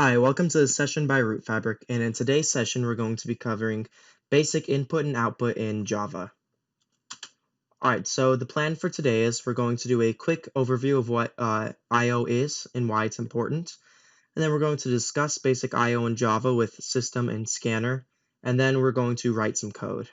Hi, welcome to this session by RouteFabric, and in today's session we're going to be covering basic input and output in Java. Alright, so the plan for today is we're going to do a quick overview of what I/O is and why it's important, and then we're going to discuss basic I/O in Java with system and scanner, and then we're going to write some code.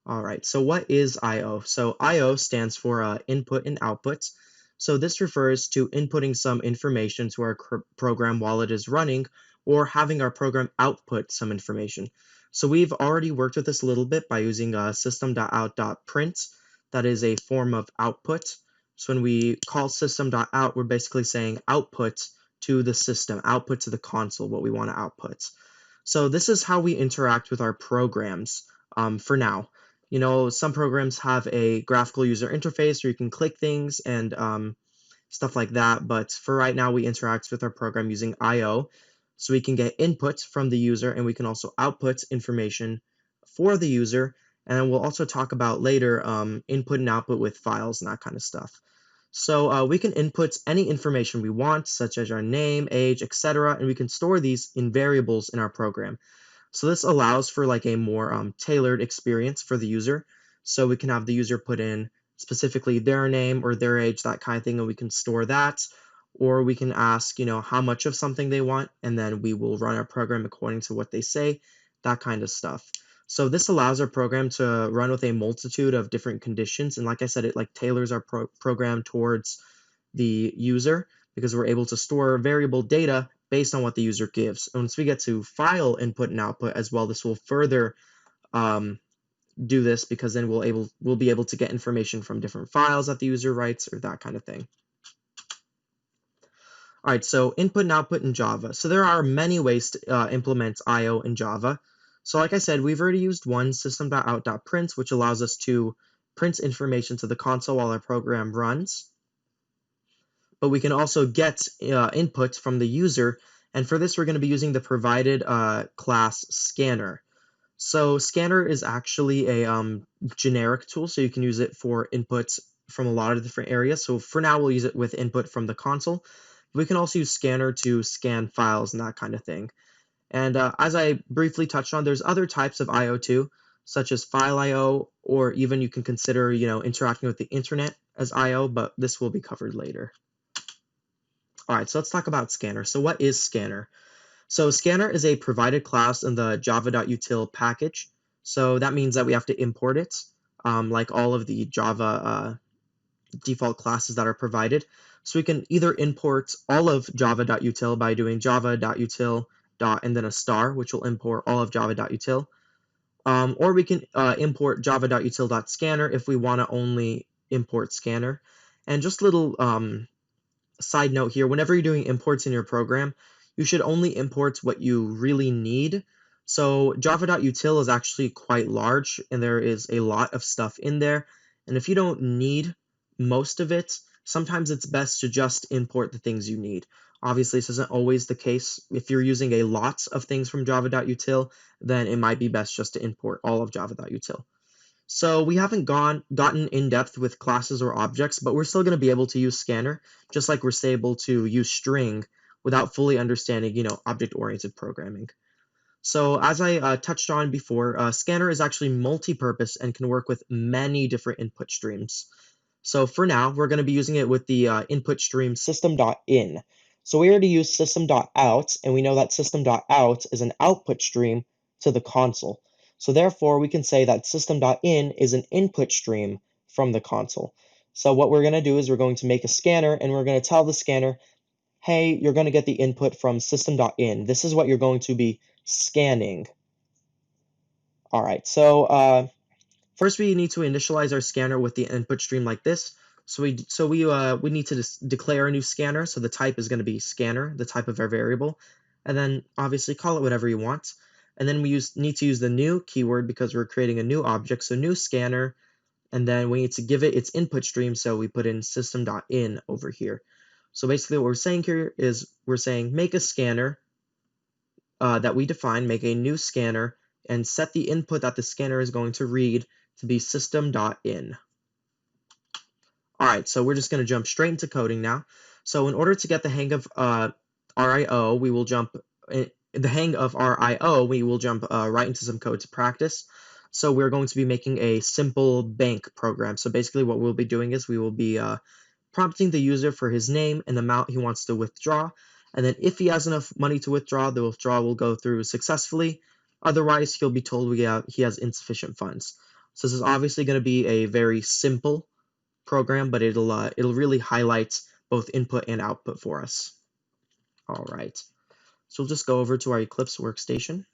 Alright, so what is I/O? So I/O stands for input and output. So this refers to inputting some information to our program while it is running, or having our program output some information. So we've already worked with this a little bit by using system.out.print. That is a form of output. So when we call system.out, we're basically saying output to the system, output to the console, what we want to output. So this is how we interact with our programs for now. You know, some programs have a graphical user interface where you can click things and stuff like that, but for right now we interact with our program using I/O, so we can get input from the user and we can also output information for the user, and then we'll also talk about later input and output with files and that kind of stuff. So we can input any information we want, such as our name, age, etc., and we can store these in variables in our program. So this allows for like a more tailored experience for the user. So we can have the user put in specifically their name or their age, that kind of thing, and we can store that. Or we can ask, how much of something they want, and then we will run our program according to what they say, that kind of stuff. So this allows our program to run with a multitude of different conditions, and like I said, it like tailors our program towards the user because we're able to store variable data based on what the user gives. And once we get to file input and output as well, this will further do this because then we'll be able to get information from different files that the user writes or that kind of thing. All right, so input and output in Java. So there are many ways to implement I/O in Java. So like I said, we've already used one, system.out.print, which allows us to print information to the console while our program runs. But we can also get input from the user, and for this we're going to be using the provided class scanner. So scanner is actually a generic tool, so you can use it for inputs from a lot of different areas. So for now we'll use it with input from the console. We can also use scanner to scan files and that kind of thing. And as I briefly touched on, there's other types of I/O too, such as file I/O, or even you can consider interacting with the internet as I/O, but this will be covered later. All right, so let's talk about scanner. So what is scanner? So scanner is a provided class in the java.util package. So that means that we have to import it, like all of the Java default classes that are provided. So we can either import all of java.util by doing java.util and then a star, which will import all of java.util. Or we can import java.util.scanner if we want to only import scanner. And just a little side note here, whenever you're doing imports in your program, you should only import what you really need. So java.util is actually quite large, and there is a lot of stuff in there. And if you don't need most of it, sometimes it's best to just import the things you need. Obviously, this isn't always the case. If you're using a lot of things from java.util, then it might be best just to import all of java.util. So we haven't gotten in depth with classes or objects, but we're still going to be able to use scanner, just like we're still able to use string without fully understanding, object-oriented programming. So as I touched on before, scanner is actually multi-purpose and can work with many different input streams. So for now, we're going to be using it with the input stream system.in. So we already use system.out, and we know that system.out is an output stream to the console. So therefore, we can say that system.in is an input stream from the console. So what we're going to do is we're going to make a scanner, and we're going to tell the scanner, hey, you're going to get the input from system.in. This is what you're going to be scanning. All right, so first we need to initialize our scanner with the input stream like this. So we need to declare a new scanner. So the type is going to be scanner, the type of our variable, and then obviously call it whatever you want. And then we need to use the new keyword because we're creating a new object, so new scanner, and then we need to give it its input stream, so we put in system.in over here. So basically what we're saying here is we're saying make a scanner that we define, make a new scanner, and set the input that the scanner is going to read to be system.in. All right, so we're just going to jump straight into coding now. So in order to get the hang of RIO, we will jump in the hang of RIO, we will jump right into some code to practice. So we're going to be making a simple bank program. So basically what we'll be doing is we will be prompting the user for his name and the amount he wants to withdraw. And then if he has enough money to withdraw, the withdrawal will go through successfully. Otherwise, he'll be told he has insufficient funds. So this is obviously going to be a very simple program, but it'll really highlight both input and output for us. All right. So we'll just go over to our Eclipse workstation.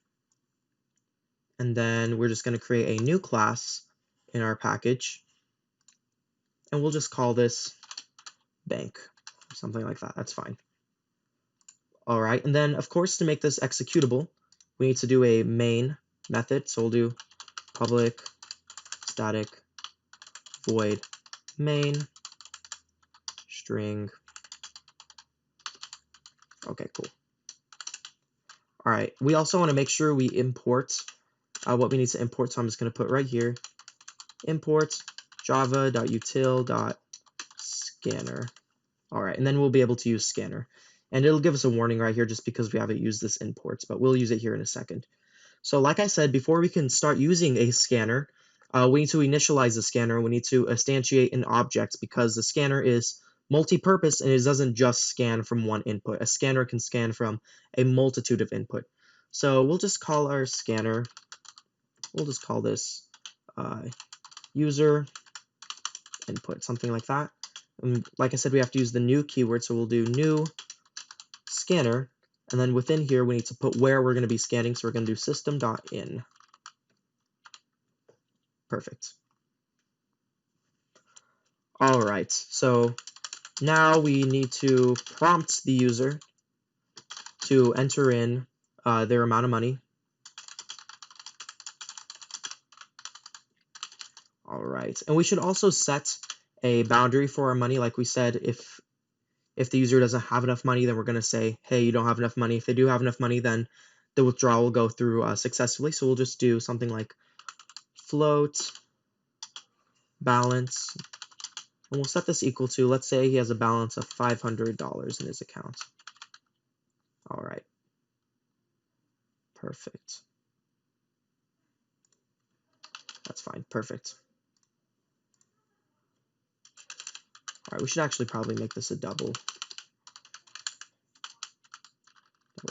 And then we're just going to create a new class in our package. And we'll just call this bank, something like that. That's fine. All right. And then, of course, to make this executable, we need to do a main method. So we'll do public static void main string. Okay, cool. All right. We also want to make sure we import what we need to import. So I'm just going to put right here, import java.util.scanner. All right, and then we'll be able to use scanner. And it'll give us a warning right here just because we haven't used this imports, but we'll use it here in a second. So like I said, before we can start using a scanner, we need to initialize the scanner. We need to instantiate an object because the scanner is multi-purpose and it doesn't just scan from one input. A scanner can scan from a multitude of input. So we'll just call our scanner, we'll just call this user input, something like that. And like I said, we have to use the new keyword, so we'll do new scanner, and then within here we need to put where we're going to be scanning, so we're going to do system.in. Perfect. All right, so now we need to prompt the user to enter in their amount of money. All right, and we should also set a boundary for our money. Like we said, if the user doesn't have enough money, then we're going to say, hey, you don't have enough money. If they do have enough money, then the withdrawal will go through successfully. So we'll just do something like float balance. And we'll set this equal to, let's say he has a balance of $500 in his account. All right. Perfect. That's fine. Perfect. All right, we should actually probably make this a double.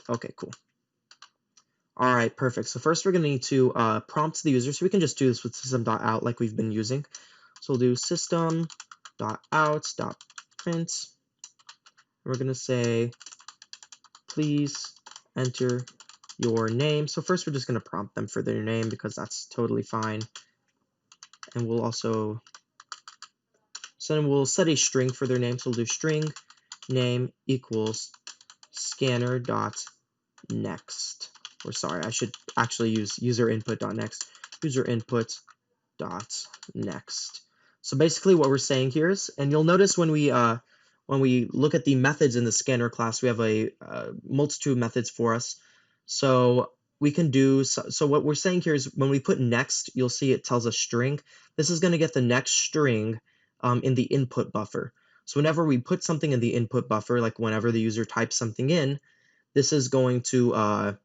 Okay, cool. All right, perfect. So first we're going to need to prompt the user. So we can just do this with system.out like we've been using. So we'll do system.out.print. We're going to say, please enter your name. So first we're just going to prompt them for their name because that's totally fine. And we'll also, so then we'll set a string for their name. So we'll do string name equals scanner dot next. Or sorry, I should actually use user input dot next. User input dot next. So basically what we're saying here is, and you'll notice when we look at the methods in the scanner class, we have a multitude of methods for us. So we can do, so what we're saying here is when we put next, you'll see it tells us string. This is going to get the next string in the input buffer. So whenever we put something in the input buffer, like whenever the user types something in, this is going to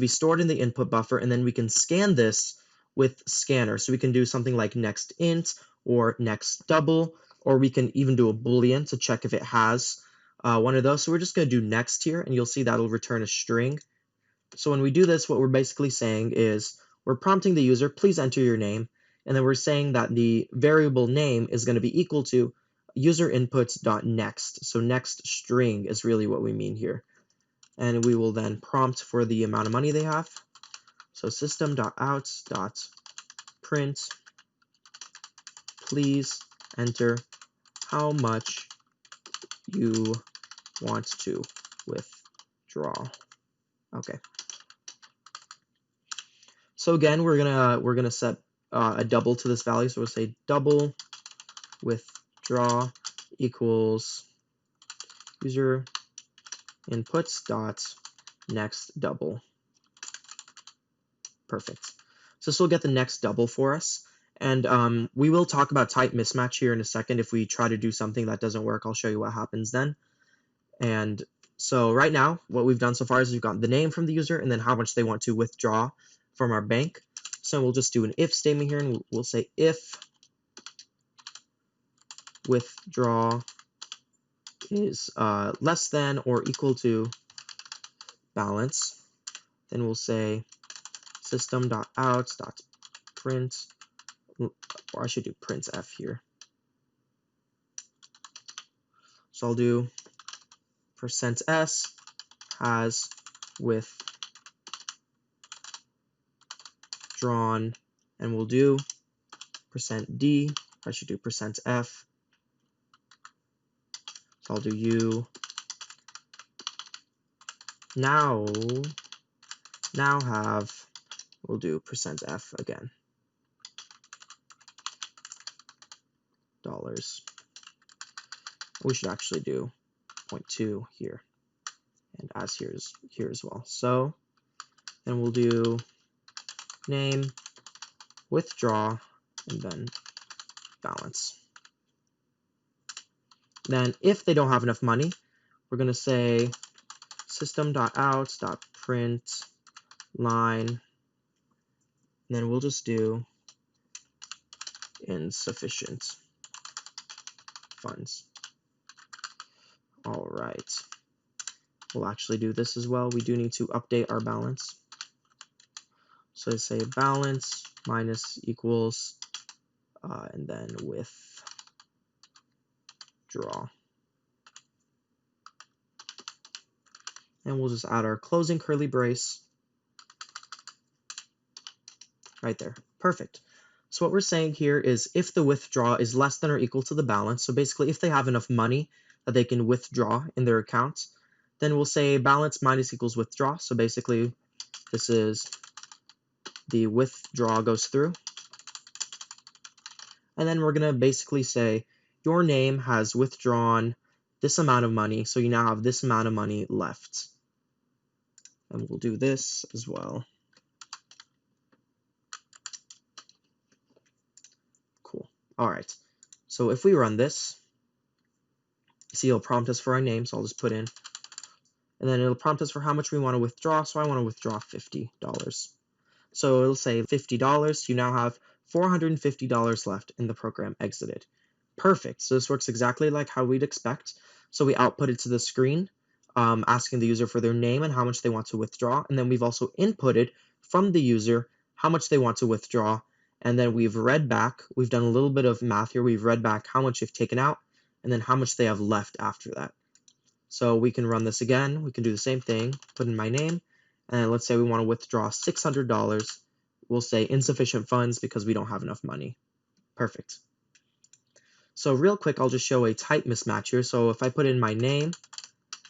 be stored in the input buffer, and then we can scan this with scanner. So we can do something like next int or next double, or we can even do a boolean to check if it has one of those. So we're just going to do next here, and you'll see that'll return a string. So when we do this, what we're basically saying is we're prompting the user, please enter your name, and then we're saying that the variable name is going to be equal to user inputs.next. So next string is really what we mean here. And we will then prompt for the amount of money they have. So system.out.print, please enter how much you want to withdraw. Okay. So again, we're gonna set a double to this value. So we'll say double withdraw equals user inputs dot next double. Perfect. So this will get the next double for us. And we will talk about type mismatch here in a second. If we try to do something that doesn't work, I'll show you what happens then. And So right now, what we've done so far is we've got the name from the user and then how much they want to withdraw from our bank. So we'll just do an if statement here, and we'll say if withdraw is less than or equal to balance, then we'll say system.out.print, or I should do printf here. So I'll do %s has withdrawn, and we'll do %d, I should do %f. So I'll do u now have, we'll do %f again, dollars. We should actually do 0.2 here, and as here as well. So then we'll do name, withdraw, and then balance. Then if they don't have enough money, we're going to say system.out.print line, and then we'll just do insufficient funds. All right. We'll actually do this as well. We do need to update our balance. So I say balance minus equals, and then withdraw. And we'll just add our closing curly brace right there. Perfect. So what we're saying here is if the withdraw is less than or equal to the balance, so basically if they have enough money that they can withdraw in their account, then we'll say balance minus equals withdraw. So basically this is the withdraw goes through. And then we're going to basically say your name has withdrawn this amount of money, so you now have this amount of money left. And we'll do this as well. Cool. All right. So if we run this, see it'll prompt us for our name, so I'll just put in, and then it'll prompt us for how much we want to withdraw. So I want to withdraw $50. So it'll say $50. You now have $450 left in the program exited. Perfect. So this works exactly like how we'd expect. So we output it to the screen, asking the user for their name and how much they want to withdraw. And then we've also inputted from the user how much they want to withdraw. And then we've read back. We've done a little bit of math here. We've read back how much they've taken out and then how much they have left after that. So we can run this again. We can do the same thing, put in my name, and let's say we want to withdraw $600. We'll say insufficient funds because we don't have enough money. Perfect. So real quick, I'll just show a type mismatch here. So if I put in my name,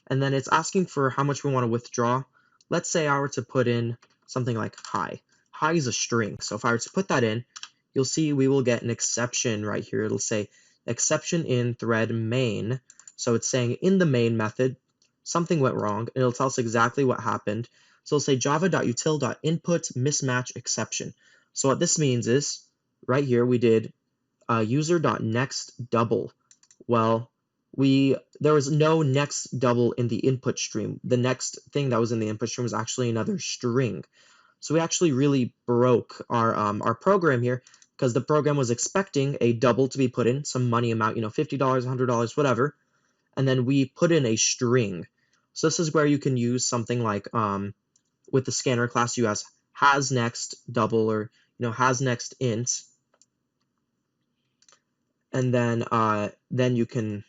and then it's asking for how much we want to withdraw. Let's say I were to put in something like hi. Hi is a string. So if I were to put that in, you'll see we will get an exception right here. It'll say exception in thread main. So it's saying in the main method, something went wrong, and it'll tell us exactly what happened. So it'll say java.util.input mismatch exception. So what this means is, right here we did user.next double. Well, there was no next double in the input stream. The next thing that was in the input stream was actually another string. So we actually really broke our program here because the program was expecting a double to be put in, some money amount, $50, $100, whatever, and then we put in a string. So this is where you can use something like with the scanner class you has next double or has next int, and then you can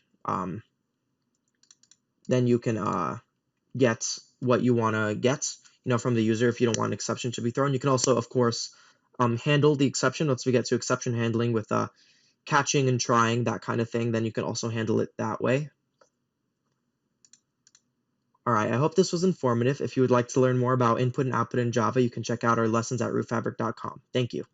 get what you want to get from the user if you don't want an exception to be thrown. You can also, of course, handle the exception. Once we get to exception handling with catching and trying, that kind of thing, then you can also handle it that way. All right, I hope this was informative. If you would like to learn more about input and output in Java, you can check out our lessons at RouteFabric.com. Thank you.